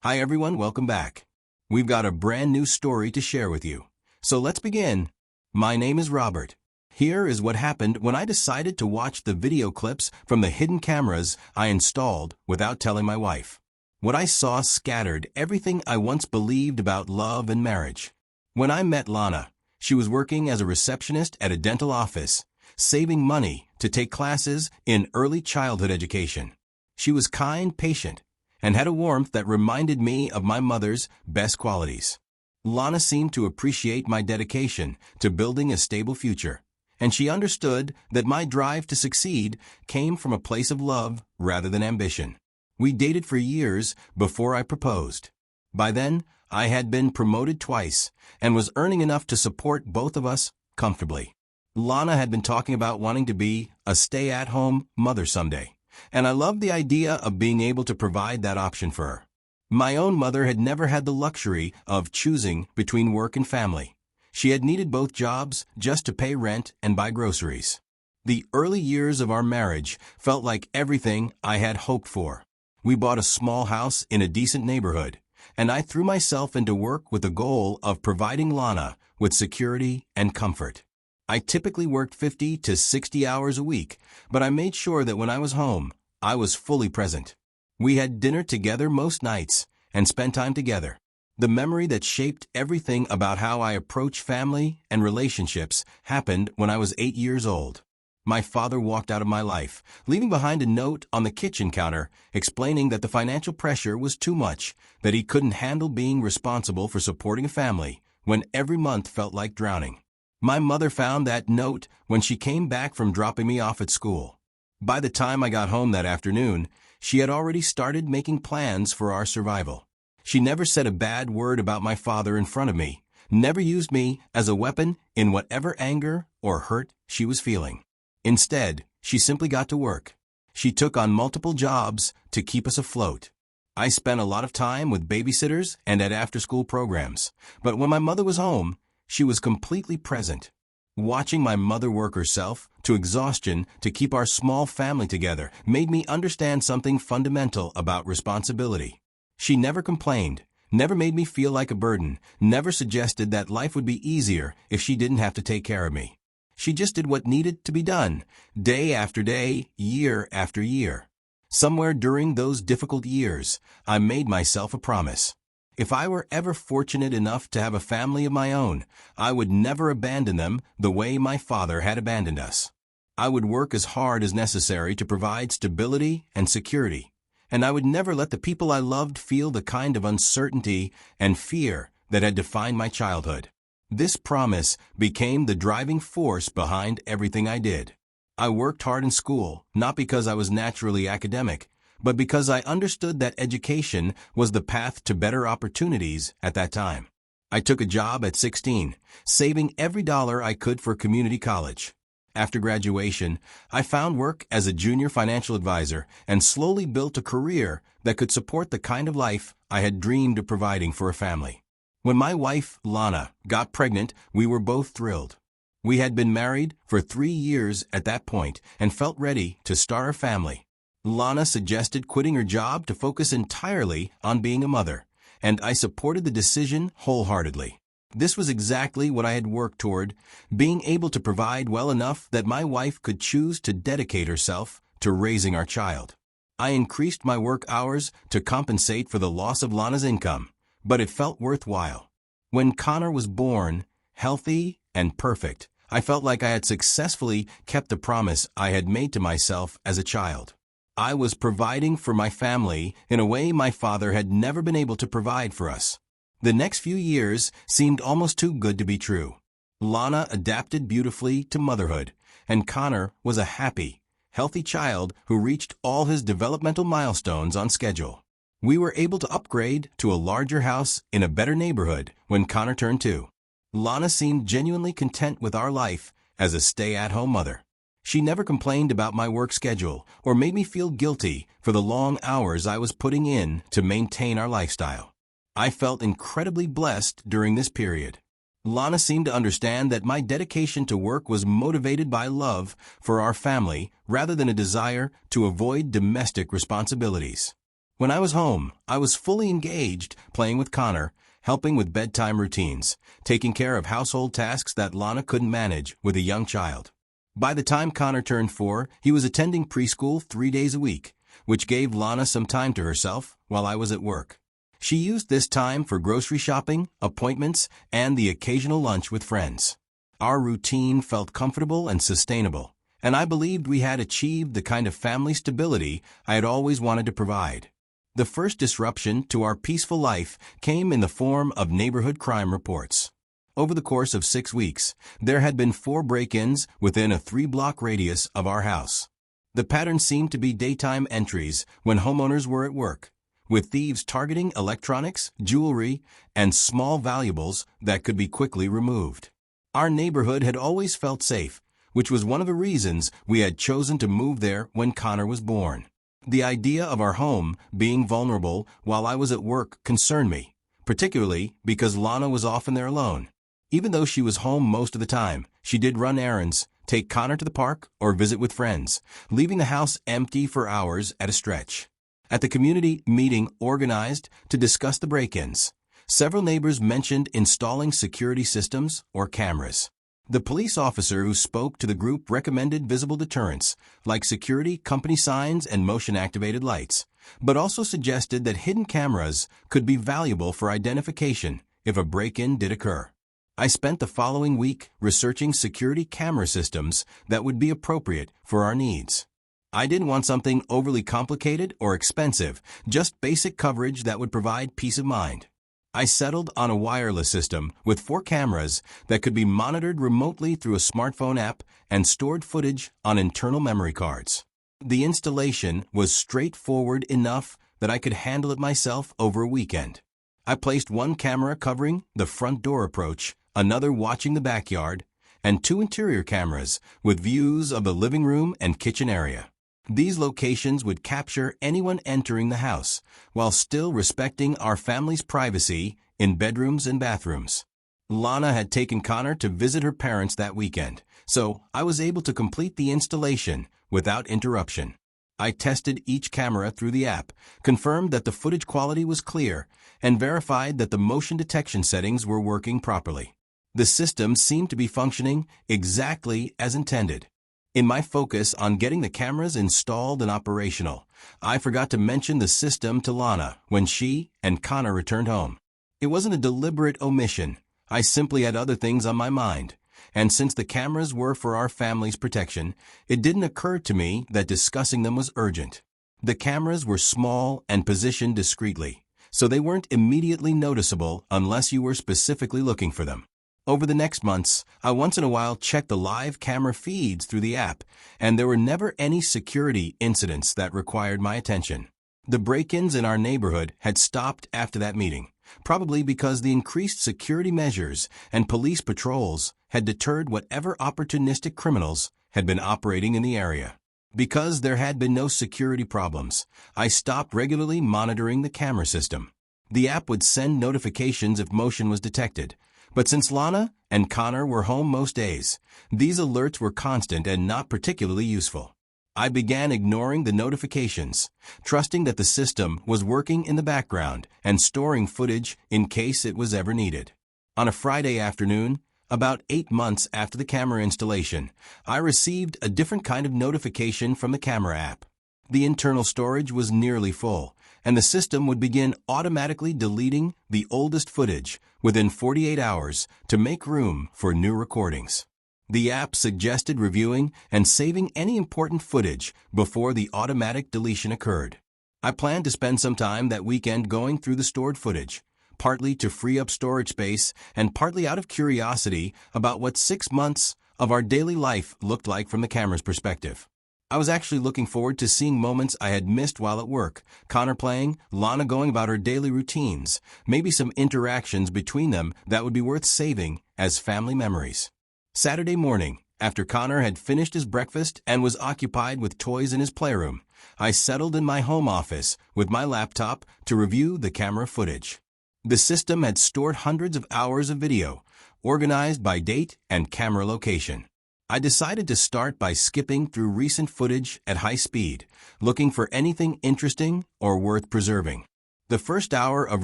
Hi everyone, welcome back. We've got a brand new story to share with you. So let's begin. My name is Robert. Here is what happened when I decided to watch the video clips from the hidden cameras I installed without telling my wife. What I saw scattered everything I once believed about love and marriage. When I met Lana, she was working as a receptionist at a dental office, saving money to take classes in early childhood education. She was kind, patient, and had a warmth that reminded me of my mother's best qualities. Lana seemed to appreciate my dedication to building a stable future, and she understood that my drive to succeed came from a place of love rather than ambition. We dated for years before I proposed. By then, I had been promoted twice and was earning enough to support both of us comfortably. Lana had been talking about wanting to be a stay-at-home mother someday, and I loved the idea of being able to provide that option for her. My own mother had never had the luxury of choosing between work and family. She had needed both jobs just to pay rent and buy groceries. The early years of our marriage felt like everything I had hoped for. We bought a small house in a decent neighborhood, and I threw myself into work with the goal of providing Lana with security and comfort. I typically worked 50 to 60 hours a week, but I made sure that when I was home, I was fully present. We had dinner together most nights and spent time together. The memory that shaped everything about how I approach family and relationships happened when I was 8 years old. My father walked out of my life, leaving behind a note on the kitchen counter explaining that the financial pressure was too much, that he couldn't handle being responsible for supporting a family when every month felt like drowning. My mother found that note when she came back from dropping me off at school. By the time I got home that afternoon, she had already started making plans for our survival. She never said a bad word about my father in front of me, never used me as a weapon in whatever anger or hurt she was feeling. Instead, she simply got to work. She took on multiple jobs to keep us afloat. I spent a lot of time with babysitters and at after-school programs, but when my mother was home, she was completely present. Watching my mother work herself to exhaustion to keep our small family together made me understand something fundamental about responsibility. She never complained, never made me feel like a burden, never suggested that life would be easier if she didn't have to take care of me. She just did what needed to be done, day after day, year after year. Somewhere during those difficult years, I made myself a promise. If I were ever fortunate enough to have a family of my own, I would never abandon them the way my father had abandoned us. I would work as hard as necessary to provide stability and security, and I would never let the people I loved feel the kind of uncertainty and fear that had defined my childhood. This promise became the driving force behind everything I did. I worked hard in school, not because I was naturally academic, but because I understood that education was the path to better opportunities at that time. I took a job at 16, saving every dollar I could for community college. After graduation, I found work as a junior financial advisor and slowly built a career that could support the kind of life I had dreamed of providing for a family. When my wife, Lana, got pregnant, we were both thrilled. We had been married for 3 years at that point and felt ready to start a family. Lana suggested quitting her job to focus entirely on being a mother, and I supported the decision wholeheartedly. This was exactly what I had worked toward, being able to provide well enough that my wife could choose to dedicate herself to raising our child. I increased my work hours to compensate for the loss of Lana's income, but it felt worthwhile. When Connor was born, healthy and perfect, I felt like I had successfully kept the promise I had made to myself as a child. I was providing for my family in a way my father had never been able to provide for us. The next few years seemed almost too good to be true. Lana adapted beautifully to motherhood, and Connor was a happy, healthy child who reached all his developmental milestones on schedule. We were able to upgrade to a larger house in a better neighborhood when Connor turned 2. Lana seemed genuinely content with our life as a stay-at-home mother. She never complained about my work schedule or made me feel guilty for the long hours I was putting in to maintain our lifestyle. I felt incredibly blessed during this period. Lana seemed to understand that my dedication to work was motivated by love for our family rather than a desire to avoid domestic responsibilities. When I was home, I was fully engaged, playing with Connor, helping with bedtime routines, taking care of household tasks that Lana couldn't manage with a young child. By the time Connor turned 4, he was attending preschool 3 days a week, which gave Lana some time to herself while I was at work. She used this time for grocery shopping, appointments, and the occasional lunch with friends. Our routine felt comfortable and sustainable, and I believed we had achieved the kind of family stability I had always wanted to provide. The first disruption to our peaceful life came in the form of neighborhood crime reports. Over the course of 6 weeks, there had been 4 break-ins within a 3-block radius of our house. The pattern seemed to be daytime entries when homeowners were at work, with thieves targeting electronics, jewelry, and small valuables that could be quickly removed. Our neighborhood had always felt safe, which was one of the reasons we had chosen to move there when Connor was born. The idea of our home being vulnerable while I was at work concerned me, particularly because Lana was often there alone. Even though she was home most of the time, she did run errands, take Connor to the park, or visit with friends, leaving the house empty for hours at a stretch. At the community meeting organized to discuss the break-ins, several neighbors mentioned installing security systems or cameras. The police officer who spoke to the group recommended visible deterrents, like security company signs and motion-activated lights, but also suggested that hidden cameras could be valuable for identification if a break-in did occur. I spent the following week researching security camera systems that would be appropriate for our needs. I didn't want something overly complicated or expensive, just basic coverage that would provide peace of mind. I settled on a wireless system with 4 cameras that could be monitored remotely through a smartphone app and stored footage on internal memory cards. The installation was straightforward enough that I could handle it myself over a weekend. I placed 1 camera covering the front door approach, another watching the backyard, and 2 interior cameras with views of the living room and kitchen area. These locations would capture anyone entering the house, while still respecting our family's privacy in bedrooms and bathrooms. Lana had taken Connor to visit her parents that weekend, so I was able to complete the installation without interruption. I tested each camera through the app, confirmed that the footage quality was clear, and verified that the motion detection settings were working properly. The system seemed to be functioning exactly as intended. In my focus on getting the cameras installed and operational, I forgot to mention the system to Lana when she and Connor returned home. It wasn't a deliberate omission. I simply had other things on my mind, and since the cameras were for our family's protection, it didn't occur to me that discussing them was urgent. The cameras were small and positioned discreetly, so they weren't immediately noticeable unless you were specifically looking for them. Over the next months, I once in a while checked the live camera feeds through the app, and there were never any security incidents that required my attention. The break-ins in our neighborhood had stopped after that meeting, probably because the increased security measures and police patrols had deterred whatever opportunistic criminals had been operating in the area. Because there had been no security problems, I stopped regularly monitoring the camera system. The app would send notifications if motion was detected, but since Lana and Connor were home most days, these alerts were constant and not particularly useful. I began ignoring the notifications, trusting that the system was working in the background and storing footage in case it was ever needed. On a Friday afternoon, about 8 months after the camera installation, I received a different kind of notification from the camera app. The internal storage was nearly full, and the system would begin automatically deleting the oldest footage within 48 hours to make room for new recordings. The app suggested reviewing and saving any important footage before the automatic deletion occurred. I planned to spend some time that weekend going through the stored footage, partly to free up storage space and partly out of curiosity about what 6 months of our daily life looked like from the camera's perspective. I was actually looking forward to seeing moments I had missed while at work, Connor playing, Lana going about her daily routines, maybe some interactions between them that would be worth saving as family memories. Saturday morning, after Connor had finished his breakfast and was occupied with toys in his playroom, I settled in my home office with my laptop to review the camera footage. The system had stored hundreds of hours of video, organized by date and camera location. I decided to start by skipping through recent footage at high speed, looking for anything interesting or worth preserving. The first hour of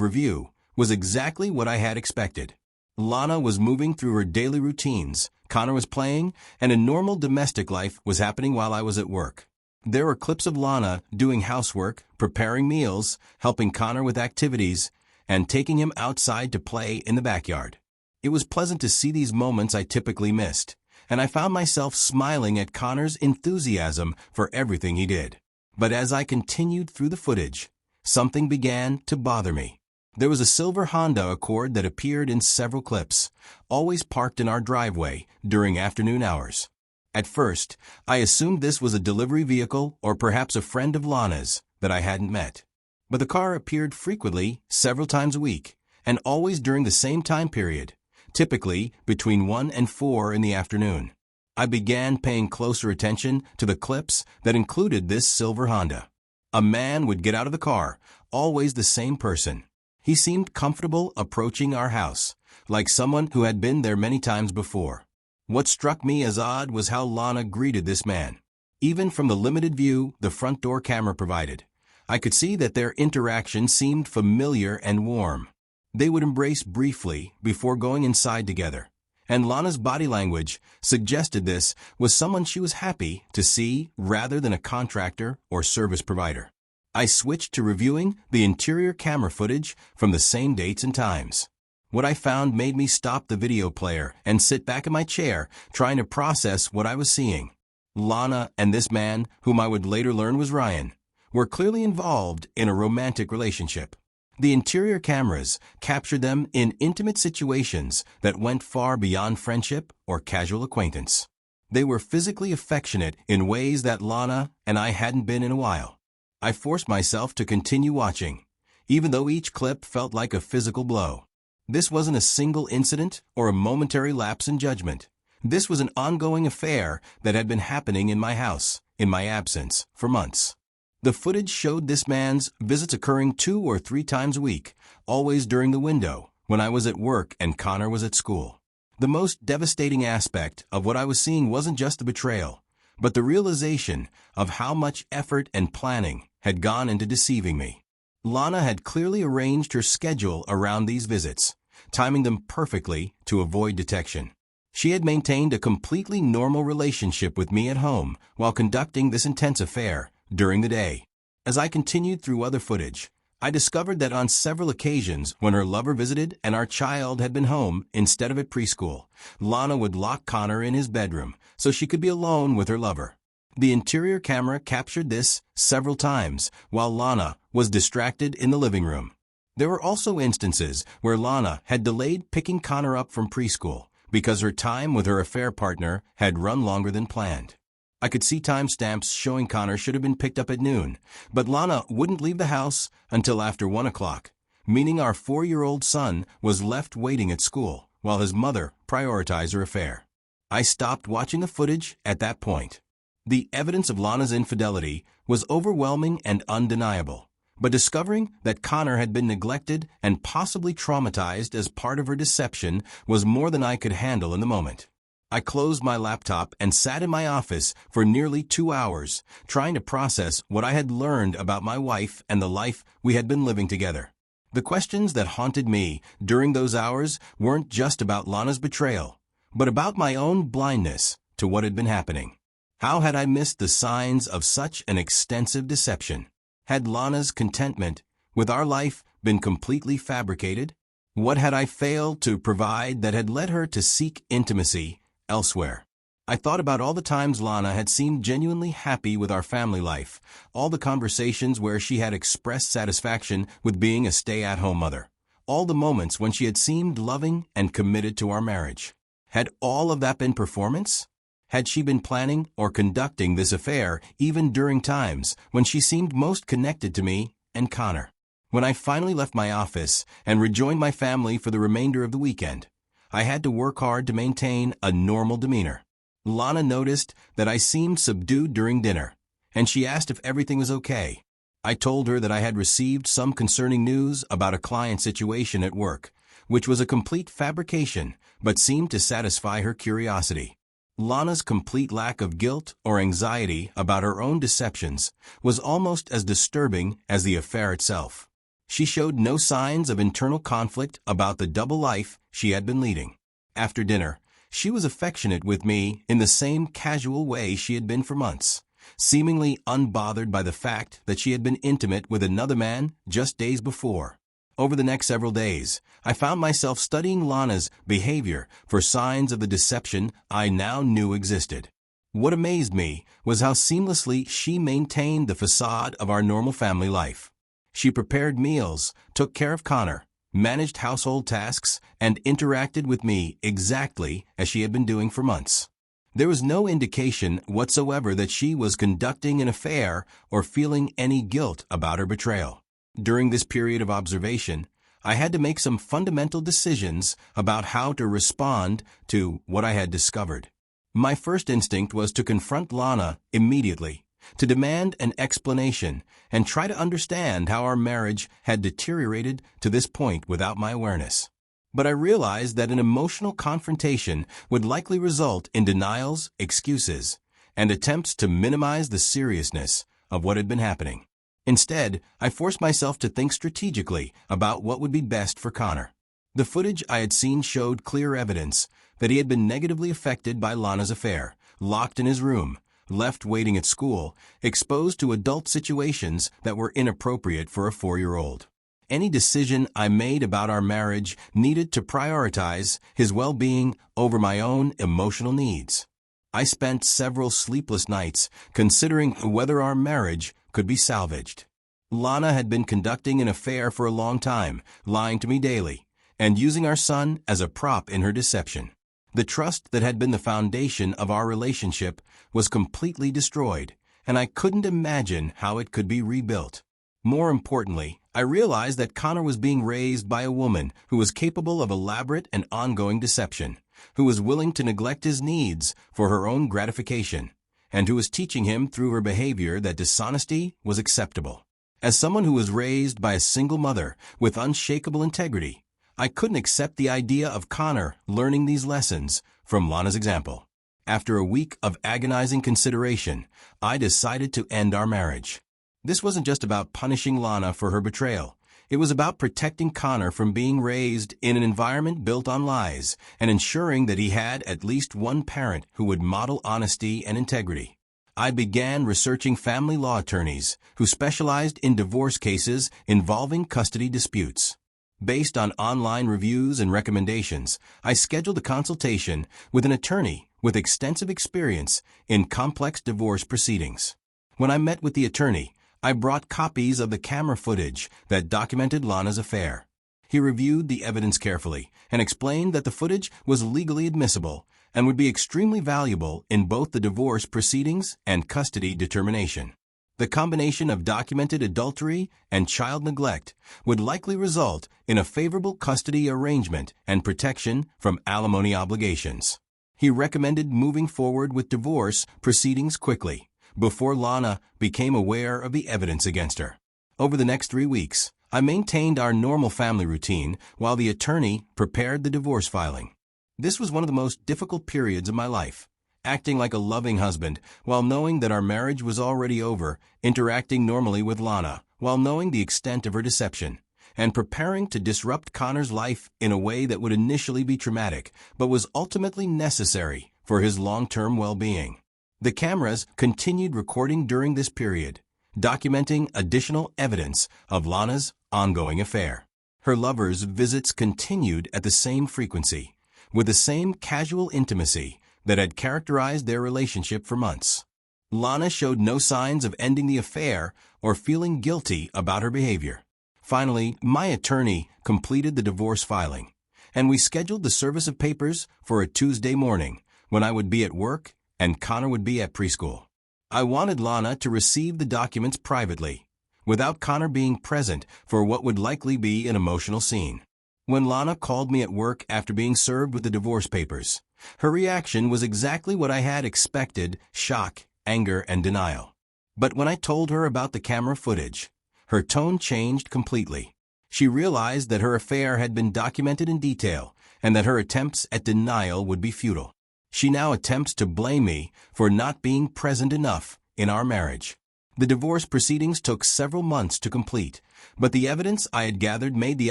review was exactly what I had expected. Lana was moving through her daily routines, Connor was playing, and a normal domestic life was happening while I was at work. There were clips of Lana doing housework, preparing meals, helping Connor with activities, and taking him outside to play in the backyard. It was pleasant to see these moments I typically missed, and I found myself smiling at Connor's enthusiasm for everything he did. But as I continued through the footage, something began to bother me. There was a silver Honda Accord that appeared in several clips, always parked in our driveway during afternoon hours. At first, I assumed this was a delivery vehicle or perhaps a friend of Lana's that I hadn't met. But the car appeared frequently, several times a week, and always during the same time period, typically between 1 and 4 in the afternoon. I began paying closer attention to the clips that included this silver Honda. A man would get out of the car, always the same person. He seemed comfortable approaching our house, like someone who had been there many times before. What struck me as odd was how Lana greeted this man. Even from the limited view the front door camera provided, I could see that their interaction seemed familiar and warm. They would embrace briefly before going inside together, and Lana's body language suggested this was someone she was happy to see rather than a contractor or service provider. I switched to reviewing the interior camera footage from the same dates and times. What I found made me stop the video player and sit back in my chair, trying to process what I was seeing. Lana and this man, whom I would later learn was Ryan, were clearly involved in a romantic relationship. The interior cameras captured them in intimate situations that went far beyond friendship or casual acquaintance. They were physically affectionate in ways that Lana and I hadn't been in a while. I forced myself to continue watching, even though each clip felt like a physical blow. This wasn't a single incident or a momentary lapse in judgment. This was an ongoing affair that had been happening in my house, in my absence, for months. The footage showed this man's visits occurring 2 or 3 times a week, always during the window, when I was at work and Connor was at school. The most devastating aspect of what I was seeing wasn't just the betrayal, but the realization of how much effort and planning had gone into deceiving me. Lana had clearly arranged her schedule around these visits, timing them perfectly to avoid detection. She had maintained a completely normal relationship with me at home while conducting this intense affair during the day. As I continued through other footage, I discovered that on several occasions when her lover visited and our child had been home instead of at preschool, Lana would lock Connor in his bedroom so she could be alone with her lover. The interior camera captured this several times while Lana was distracted in the living room. There were also instances where Lana had delayed picking Connor up from preschool because her time with her affair partner had run longer than planned. I could see timestamps showing Connor should have been picked up at noon, but Lana wouldn't leave the house until after 1 o'clock, meaning our 4-year-old son was left waiting at school while his mother prioritized her affair. I stopped watching the footage at that point. The evidence of Lana's infidelity was overwhelming and undeniable, but discovering that Connor had been neglected and possibly traumatized as part of her deception was more than I could handle in the moment. I closed my laptop and sat in my office for nearly 2 hours, trying to process what I had learned about my wife and the life we had been living together. The questions that haunted me during those hours weren't just about Lana's betrayal, but about my own blindness to what had been happening. How had I missed the signs of such an extensive deception? Had Lana's contentment with our life been completely fabricated? What had I failed to provide that had led her to seek intimacy elsewhere? I thought about all the times Lana had seemed genuinely happy with our family life, all the conversations where she had expressed satisfaction with being a stay-at-home mother, all the moments when she had seemed loving and committed to our marriage. Had all of that been performance? Had she been planning or conducting this affair even during times when she seemed most connected to me and Connor? When I finally left my office and rejoined my family for the remainder of the weekend, I had to work hard to maintain a normal demeanor. Lana noticed that I seemed subdued during dinner, and she asked if everything was okay. I told her that I had received some concerning news about a client situation at work, which was a complete fabrication but seemed to satisfy her curiosity. Lana's complete lack of guilt or anxiety about her own deceptions was almost as disturbing as the affair itself. She showed no signs of internal conflict about the double life she had been leading. After dinner, she was affectionate with me in the same casual way she had been for months, seemingly unbothered by the fact that she had been intimate with another man just days before. Over the next several days, I found myself studying Lana's behavior for signs of the deception I now knew existed. What amazed me was how seamlessly she maintained the facade of our normal family life. She prepared meals, took care of Connor, managed household tasks, and interacted with me exactly as she had been doing for months. There was no indication whatsoever that she was conducting an affair or feeling any guilt about her betrayal. During this period of observation, I had to make some fundamental decisions about how to respond to what I had discovered. My first instinct was to confront Lana immediately, to demand an explanation, and try to understand how our marriage had deteriorated to this point without my awareness. But I realized that an emotional confrontation would likely result in denials, excuses, and attempts to minimize the seriousness of what had been happening. Instead, I forced myself to think strategically about what would be best for Connor. The footage I had seen showed clear evidence that he had been negatively affected by Lana's affair, locked in his room, left waiting at school, exposed to adult situations that were inappropriate for a 4-year-old. Any decision I made about our marriage needed to prioritize his well-being over my own emotional needs. I spent several sleepless nights considering whether our marriage could be salvaged. Lana had been conducting an affair for a long time, lying to me daily, and using our son as a prop in her deception. The trust that had been the foundation of our relationship was completely destroyed, and I couldn't imagine how it could be rebuilt. More importantly, I realized that Connor was being raised by a woman who was capable of elaborate and ongoing deception, who was willing to neglect his needs for her own gratification, and who was teaching him through her behavior that dishonesty was acceptable. As someone who was raised by a single mother with unshakable integrity, I couldn't accept the idea of Connor learning these lessons from Lana's example. After a week of agonizing consideration, I decided to end our marriage. This wasn't just about punishing Lana for her betrayal. It was about protecting Connor from being raised in an environment built on lies and ensuring that he had at least one parent who would model honesty and integrity. I began researching family law attorneys who specialized in divorce cases involving custody disputes. Based on online reviews and recommendations, I scheduled a consultation with an attorney with extensive experience in complex divorce proceedings. When I met with the attorney, I brought copies of the camera footage that documented Lana's affair. He reviewed the evidence carefully and explained that the footage was legally admissible and would be extremely valuable in both the divorce proceedings and custody determination. The combination of documented adultery and child neglect would likely result in a favorable custody arrangement and protection from alimony obligations. He recommended moving forward with divorce proceedings quickly, before Lana became aware of the evidence against her. Over the next 3 weeks, I maintained our normal family routine while the attorney prepared the divorce filing. This was one of the most difficult periods of my life, acting like a loving husband while knowing that our marriage was already over, interacting normally with Lana while knowing the extent of her deception, and preparing to disrupt Connor's life in a way that would initially be traumatic but was ultimately necessary for his long-term well-being. The cameras continued recording during this period, documenting additional evidence of Lana's ongoing affair. Her lover's visits continued at the same frequency, with the same casual intimacy that had characterized their relationship for months. Lana showed no signs of ending the affair or feeling guilty about her behavior. Finally, my attorney completed the divorce filing, and we scheduled the service of papers for a Tuesday morning when I would be at work and Connor would be at preschool. I wanted Lana to receive the documents privately, without Connor being present for what would likely be an emotional scene. When Lana called me at work after being served with the divorce papers, her reaction was exactly what I had expected: shock, anger, and denial. But when I told her about the camera footage, her tone changed completely. She realized that her affair had been documented in detail and that her attempts at denial would be futile. She now attempts to blame me for not being present enough in our marriage. The divorce proceedings took several months to complete, but the evidence I had gathered made the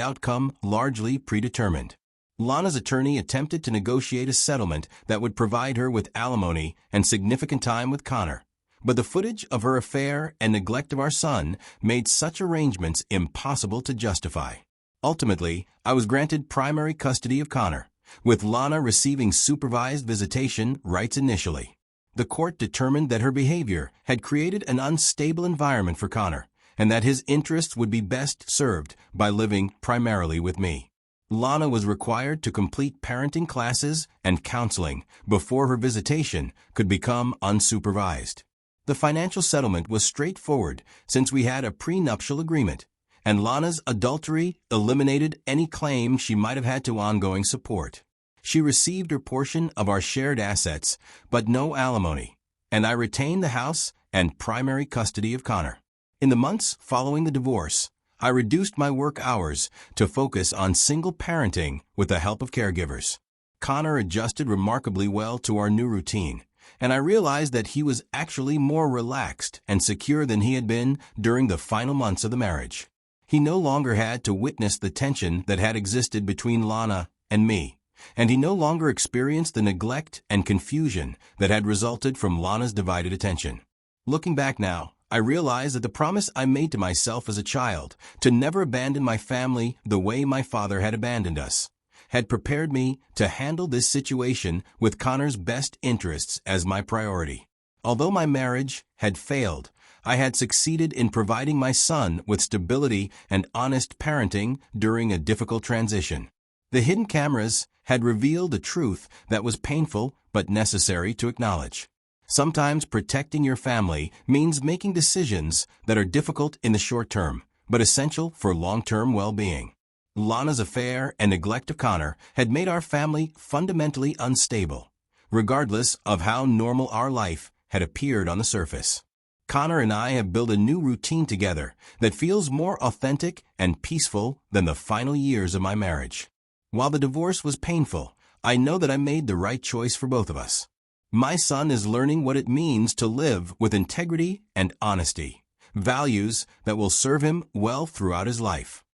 outcome largely predetermined. Lana's attorney attempted to negotiate a settlement that would provide her with alimony and significant time with Connor, but the footage of her affair and neglect of our son made such arrangements impossible to justify. Ultimately, I was granted primary custody of Connor, with Lana receiving supervised visitation rights initially. The court determined that her behavior had created an unstable environment for Connor, and that his interests would be best served by living primarily with me. Lana was required to complete parenting classes and counseling before her visitation could become unsupervised. The financial settlement was straightforward since we had a prenuptial agreement, and Lana's adultery eliminated any claim she might have had to ongoing support. She received her portion of our shared assets, but no alimony, and I retained the house and primary custody of Connor. In the months following the divorce, I reduced my work hours to focus on single parenting with the help of caregivers. Connor adjusted remarkably well to our new routine, and I realized that he was actually more relaxed and secure than he had been during the final months of the marriage. He no longer had to witness the tension that had existed between Lana and me, and he no longer experienced the neglect and confusion that had resulted from Lana's divided attention. Looking back now, I realize that the promise I made to myself as a child to never abandon my family the way my father had abandoned us had prepared me to handle this situation with Connor's best interests as my priority. Although my marriage had failed, I had succeeded in providing my son with stability and honest parenting during a difficult transition. The hidden cameras had revealed a truth that was painful but necessary to acknowledge. Sometimes protecting your family means making decisions that are difficult in the short term, but essential for long-term well-being. Lana's affair and neglect of Connor had made our family fundamentally unstable, regardless of how normal our life had appeared on the surface. Connor and I have built a new routine together that feels more authentic and peaceful than the final years of my marriage. While the divorce was painful, I know that I made the right choice for both of us. My son is learning what it means to live with integrity and honesty, values that will serve him well throughout his life.